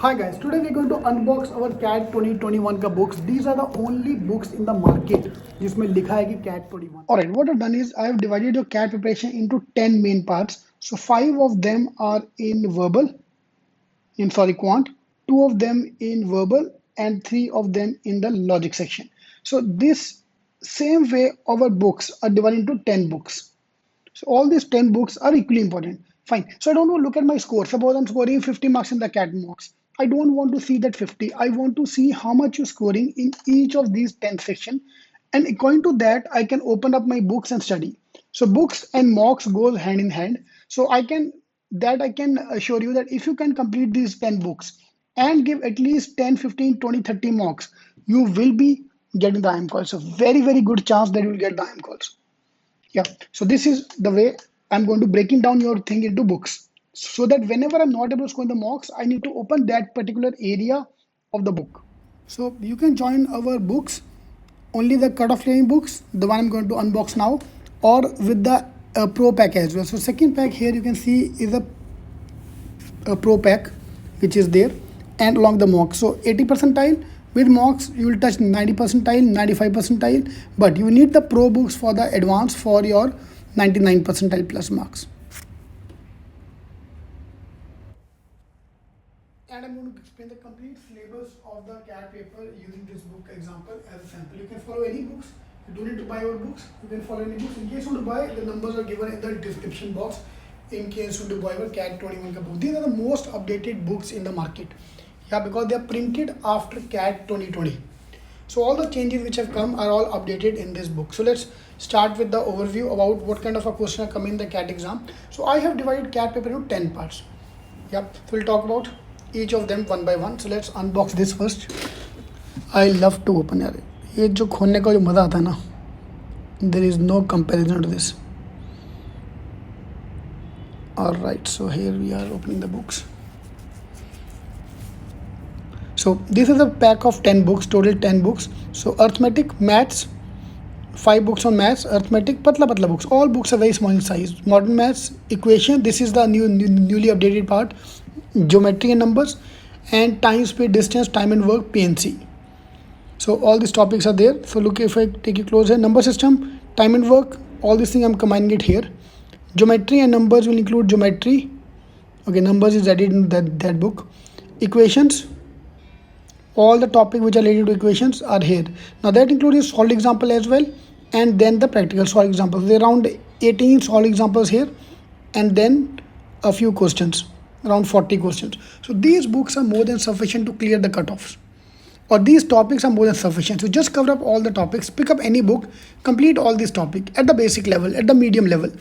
Hi guys, today we're going to unbox our CAT 2021 का books. These are the only books in the market जिसमें लिखा है कि CAT 21. Alright, what I've done is I have divided your CAT preparation into 10 main parts. So 5 of them are in verbal, quant, 2 of them in verbal, and 3 of them in the logic section. So this same way our books are divided into 10 books. So all these 10 books are equally important. Fine. So I don't want to look at my score. Suppose I'm scoring 50 marks in the CAT mocks. I don't want to see that 50. I want to see how much you're scoring in each of these 10 sections. And according to that, I can open up my books and study. So books and mocks goes hand in hand. So I can assure you that if you can complete these 10 books and give at least 10, 15, 20, 30 mocks, you will be getting the IIM calls. So very, very good chance that you will get the IIM calls. Yeah, so this is the way I'm going to breaking down your thing into books so that whenever I'm not able to score in the mocks, I need to open that particular area of the book. So you can join our books, only the cutoff training books, the one I'm going to unbox now, or with the pro pack as well. So second pack here you can see is a pro pack which is there and along the mock. So 80 percentile. With mocks, you will touch 90 percentile, 95 percentile, but you need the pro books for the advanced for your 99 percentile plus marks. And I'm going to explain the complete syllabus of the CAT paper using this book example as a sample. You can follow any books. You don't need to buy our books. You can follow any books. In case you want to buy, the numbers are given in the description box. In case you want to buy our CAT 21 book. These are the most updated books in the market. Yeah, because they are printed after CAT 2020. So all the changes which have come are all updated in this book. So let's start with the overview about what kind of a question are coming in the CAT exam. So I have divided CAT paper into 10 parts. Yeah, so we'll talk about each of them one by one. So let's unbox this first. I love to open it. ये जो खोलने का जो मज़ा आता है ना, there is no comparison to this. Alright, so here we are opening the books. So this is a pack of 10 books, total 10 books. So arithmetic, maths, 5 books on maths, arithmetic, patla books. All books are very small in size. Modern maths, equation, this is the newly updated part. Geometry and numbers, and time, speed, distance, time and work, PNC. So all these topics are there. So look, if I take you closer, number system, time and work, all these things I'm combining it here. Geometry and numbers will include geometry. Okay, numbers is added in that book. Equations, all the topics which are related to equations are here. Now that includes solid example as well, and then the practical solid examples. There are around 18 solid examples here, and then a few questions, around 40 questions. So these books are more than sufficient to clear the cutoffs, or these topics are more than sufficient. So just cover up all the topics, pick up any book, complete all these topics at the basic level, at the medium level.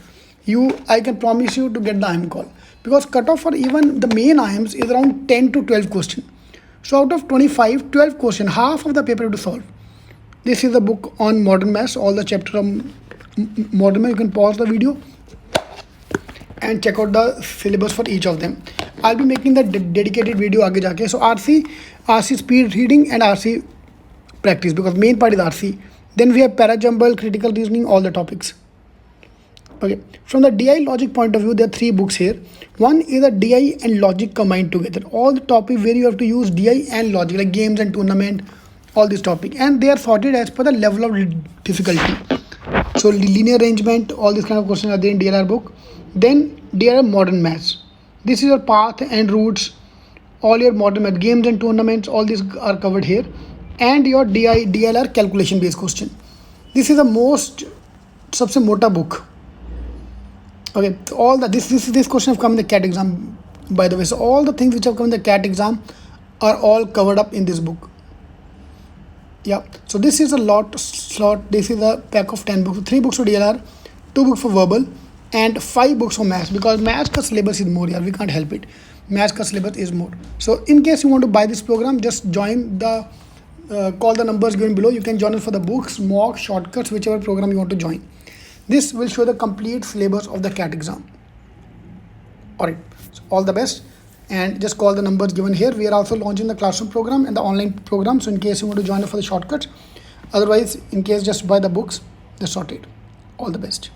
I can promise you to get the IIM call, because cutoff for even the main IIMs is around 10 to 12 questions. So out of 25, 12 questions, half of the paper you have to solve. This is a book on modern maths, all the chapter on modern maths. You can pause the video and check out the syllabus for each of them. I'll be making the dedicated video aage jaake. So RC speed reading and RC practice, because main part is RC. Then we have para-jumble, critical reasoning, all the topics. Okay, from the DI logic point of view, there are 3 books here. One is a DI and logic combined together. All the topics where you have to use DI and logic, like games and tournament, all these topics. And they are sorted as per the level of difficulty. So linear arrangement, all these kind of questions are there in DLR book. Then DLR modern maths. This is your path and routes, all your modern math, games and tournaments, all these are covered here. And your DLR calculation based question. This is the most सबसे मोटा book. Okay, so all the this question have come in the CAT exam, by the way. So all the things which have come in the CAT exam are all covered up in this book. Yeah, so this is a this is a pack of 10 books. 3 books for DLR, 2 books for verbal, and 5 books for maths, because maths ka syllabus is more. Yeah, we can't help it. Maths ka syllabus is more. So in case you want to buy this program, just join the call the numbers given below. You can join it for the books, mock, shortcuts, whichever program you want to join. This will show the complete syllabus of the CAT exam. Alright, so all the best, and just call the numbers given here. We are also launching the classroom program and the online program. So in case you want to join it for the shortcuts, otherwise in case just buy the books, just sorted. All the best.